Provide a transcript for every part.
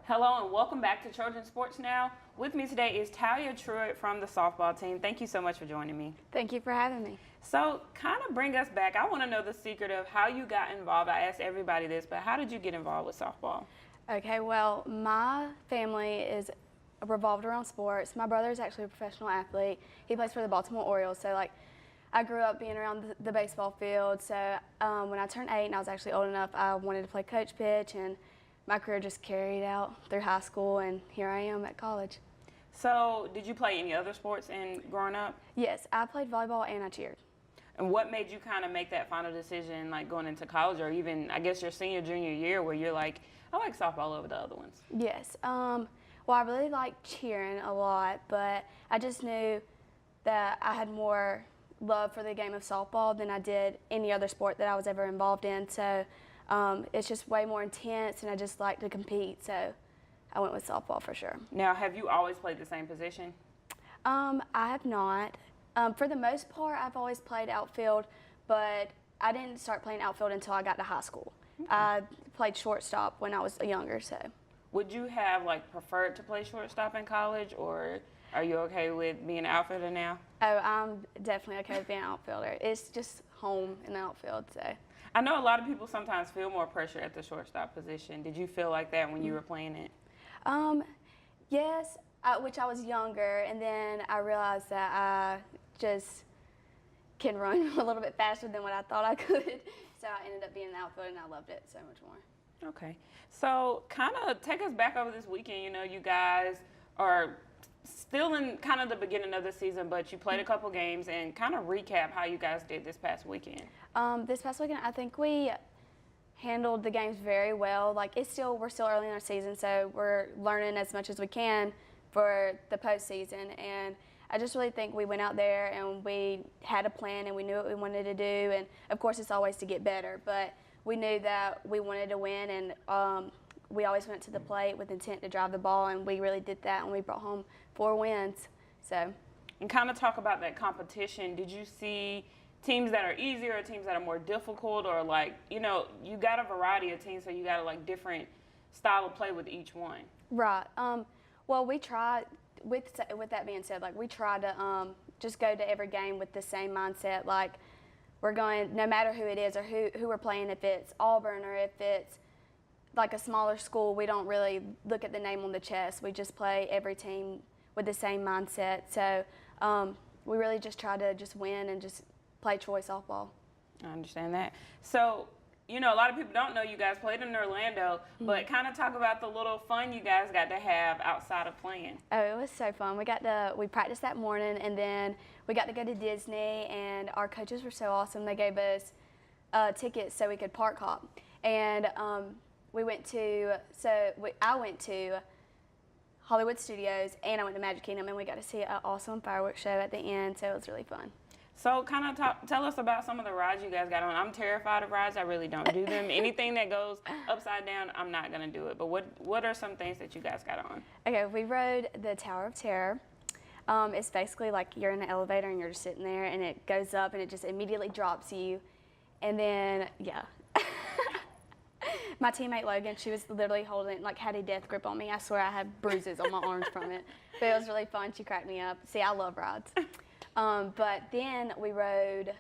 Hello and welcome back to Trojan Sports Now. With me today is Talia Truitt from the softball team. Thank you so much for joining me. Thank you for having me. So kind of bring us back. I want to know the secret of how you got involved. I asked everybody this, but how did you get involved with softball? Okay, well, my family is revolved around sports. My brother is actually a professional athlete. He plays for the Baltimore Orioles, so I grew up being around the baseball field. So when I turned 8 and I was actually old enough, I wanted to play coach pitch, and my career just carried out through high school, and here I am at college. So did you play any other sports in growing up? Yes, I played volleyball and I cheered. And what made you kind of make that final decision, like going into college or even, I guess, your senior, junior year where you're like, I like softball over the other ones? Yes. Well, I really liked cheering a lot, but I just knew that I had more love for the game of softball than I did any other sport that I was ever involved in. So it's just way more intense, and I just like to compete. So I went with softball for sure. Now, have you always played the same position? I have not. For the most part, I've always played outfield, but I didn't start playing outfield until I got to high school. Okay. I played shortstop when I was younger. So, would you have preferred to play shortstop in college, or are you okay with being an outfielder now? Oh, I'm definitely okay with being an outfielder. It's just home in the outfield. So, I know a lot of people sometimes feel more pressure at the shortstop position. Did you feel like that when you were playing it? Yes, which I was younger, and then I realized that I just can run a little bit faster than what I thought I could. So I ended up being an outfielder, and I loved it so much more. Okay. So kind of take us back over this weekend. You know, you guys are still in kind of the beginning of the season, but you played a couple games, and kind of recap how you guys did this past weekend. This past weekend, I think we handled the games very well. We're still early in our season, so we're learning as much as we can for the postseason. And I just really think we went out there and we had a plan and we knew what we wanted to do. And of course, it's always to get better, but we knew that we wanted to win, and we always went to the plate with intent to drive the ball, and we really did that, and we brought home 4 wins. So, and kind of talk about that competition. Did you see teams that are easier or teams that are more difficult, or you got a variety of teams, so you got a different style of play with each one? Right. Well, we tried, with that being said, we try to just go to every game with the same mindset. We're going, no matter who it is or who we're playing, if it's Auburn or if it's a smaller school, we don't really look at the name on the chest. We just play every team with the same mindset. So we really just try to just win and just play Troy softball. I understand that. So, a lot of people don't know you guys played in Orlando, but kind of talk about the little fun you guys got to have outside of playing. Oh, it was so fun. We practiced that morning, and then we got to go to Disney, and our coaches were so awesome. They gave us tickets so we could park hop. And I went to Hollywood Studios, and I went to Magic Kingdom, and we got to see an awesome fireworks show at the end, so it was really fun. So kind of tell us about some of the rides you guys got on. I'm terrified of rides. I really don't do them. Anything that goes upside down, I'm not going to do it. But what are some things that you guys got on? Okay, we rode the Tower of Terror. It's basically like you're in an elevator and you're just sitting there, and it goes up and it just immediately drops you. And then, yeah. My teammate Logan, she was literally holding, had a death grip on me. I swear I had bruises on my arms from it. But it was really fun. She cracked me up. See, I love rides. But then we rode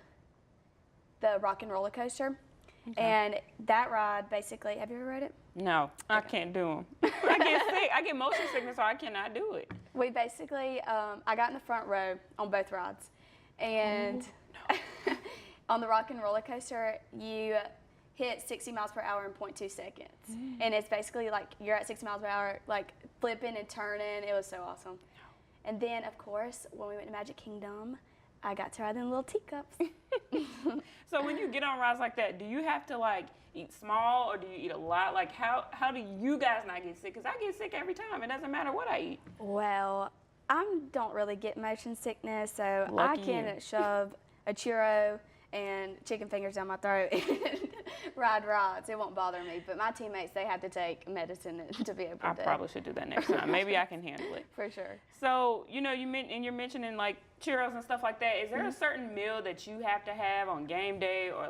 the Rock and Roller Coaster. Okay. And that ride basically, have you ever rode it? No, okay. I can't do them. I get sick. I get motion sickness, so I cannot do it. We basically, I got in the front row on both rides. And on the Rock and Roller Coaster, you hit 60 miles per hour in 0.2 seconds. And it's basically you're at 60 miles per hour, flipping and turning. It was so awesome. And then, of course, when we went to Magic Kingdom, I got to ride in little teacups. So when you get on rides like that, do you have to eat small, or do you eat a lot? How do you guys not get sick? Because I get sick every time. It doesn't matter what I eat. Well, I don't really get motion sickness, so Lucky I can you. shove a churro and chicken fingers down my throat and ride rides. It won't bother me. But my teammates, they have to take medicine to be able to. I probably should do that next time. Maybe I can handle it. For sure. So, you're mentioning churros and stuff like that. Is there a certain meal that you have to have on game day, or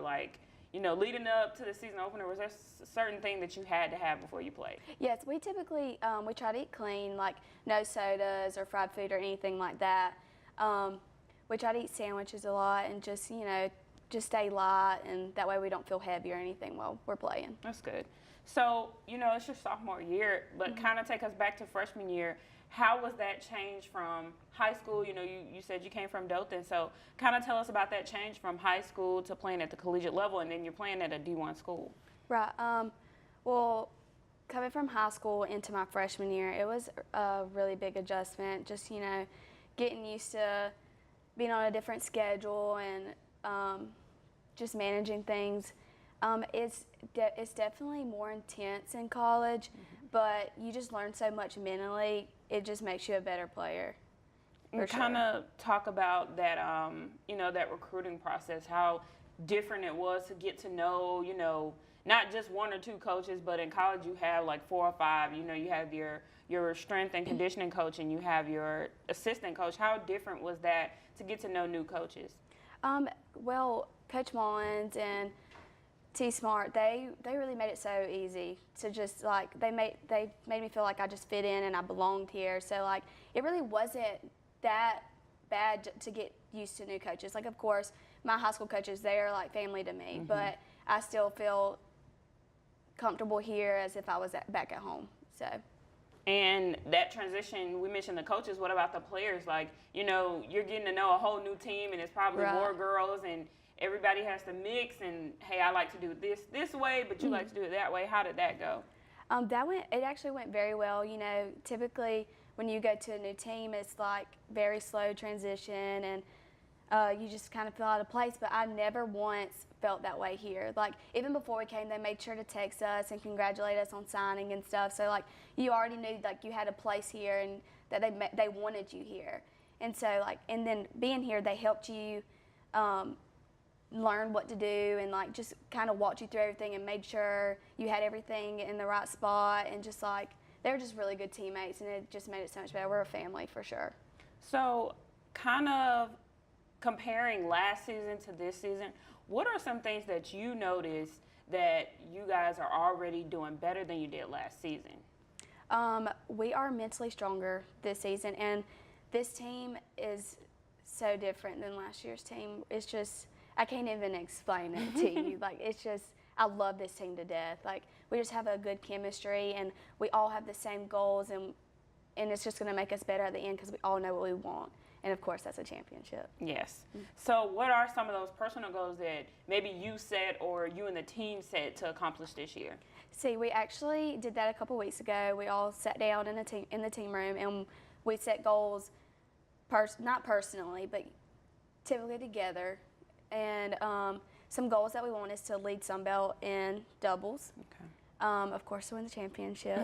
leading up to the season opener, was there a certain thing that you had to have before you played? Yes, we typically we try to eat clean, like no sodas or fried food or anything like that. We try to eat sandwiches a lot and just just stay light, and that way we don't feel heavy or anything while we're playing. That's good. So it's your sophomore year, but kind of take us back to freshman year. How was that change from high school? You said you came from Dothan, so kind of tell us about that change from high school to playing at the collegiate level, and then you're playing at a D1 school. Right. Well, coming from high school into my freshman year, it was a really big adjustment. Just getting used to being on a different schedule and just managing things. It's definitely more intense in college, but you just learn so much mentally. It just makes you a better player. And kind of talk about that, that recruiting process, how different it was to get to know, not just one or two coaches, but in college you have like 4 or 5. You have your strength and conditioning coach, and you have your assistant coach. How different was that to get to know new coaches? Well, Coach Mullins and T Smart, they really made it so easy to just they made me feel like I just fit in and I belonged here. So it really wasn't that bad to get used to new coaches. Of course, my high school coaches, they are like family to me, but I still feel comfortable here as if I was back at home. So. And that transition, we mentioned the coaches. What about the players? You're getting to know a whole new team, and it's probably more girls, and everybody has to mix. And hey, I like to do this way, but you like to do it that way. How did that go? It actually went very well. Typically when you go to a new team, it's very slow transition, and you just kind of feel out of place. But I never once felt that way here. Even before we came, they made sure to text us and congratulate us on signing and stuff. So you already knew you had a place here and that they wanted you here. And so and then being here, they helped you learn what to do and just kind of walked you through everything and made sure you had everything in the right spot, and just they were just really good teammates, and it just made it so much better. We're a family for sure. So kind of comparing last season to this season, what are some things that you noticed that you guys are already doing better than you did last season? We are mentally stronger this season, and this team is so different than last year's team. It's just, I can't even explain it to you. It's just, I love this team to death. We just have a good chemistry, and we all have the same goals, and it's just going to make us better at the end because we all know what we want. And, of course, that's a championship. Yes. So what are some of those personal goals that maybe you set or you and the team set to accomplish this year? See, we actually did that a couple weeks ago. We all sat down in the team room, and we set goals, not personally, but typically together. And some goals that we want is to lead Sunbelt in doubles. Okay. Of course, to win the championship.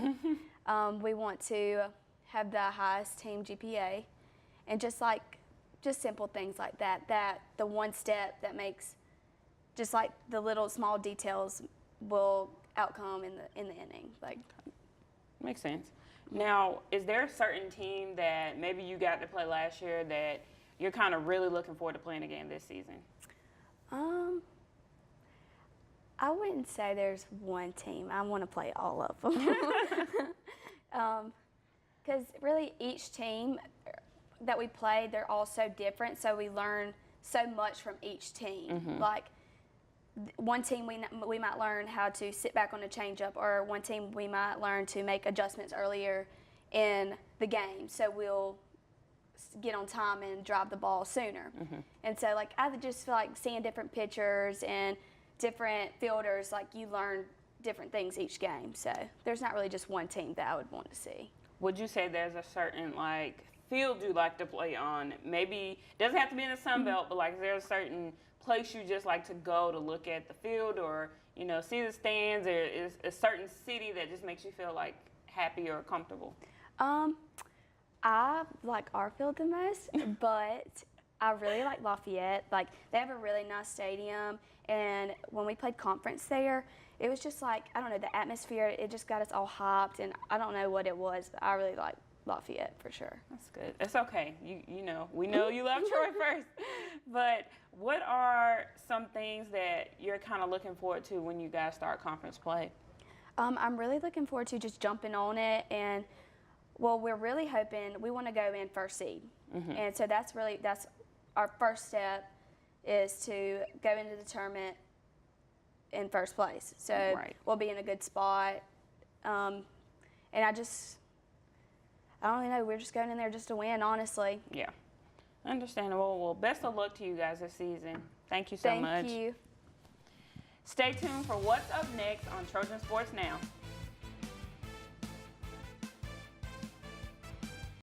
We want to have the highest team GPA. And just simple things like that, the one step that makes just the little small details will outcome in the inning. Makes sense. Now, is there a certain team that maybe you got to play last year that you're kind of really looking forward to playing again this season? I wouldn't say there's one team. I want to play all of them. Because really each team that we play, they're all so different, so we learn so much from each team. One team we might learn how to sit back on a changeup, or one team we might learn to make adjustments earlier in the game, so we'll get on time and drive the ball sooner. And so I just feel seeing different pitchers and different fielders, you learn different things each game. So there's not really just one team that I would want to see. Would you say there's a certain field you like to play on? Maybe it doesn't have to be in the Sun Belt, but is there a certain place you just like to go to look at the field, or see the stands, or is a certain city that just makes you feel happy or comfortable? I like our field the most, but I really like Lafayette. They have a really nice stadium, and when we played conference there, it was just I don't know, the atmosphere, it just got us all hyped, and I don't know what it was, but I really Lafayette for sure. That's good. It's okay. You know, we know you love Troy first. But what are some things that you're kind of looking forward to when you guys start conference play? I'm really looking forward to just jumping on it, and well, we're really hoping we want to go in first seed, and so that's our first step is to go into the tournament in first place. So we'll be in a good spot, and I don't really know. We're just going in there just to win, honestly. Yeah, understandable. Well, best of luck to you guys this season. Thank you so much. Thank you. Stay tuned for what's up next on Trojan Sports Now.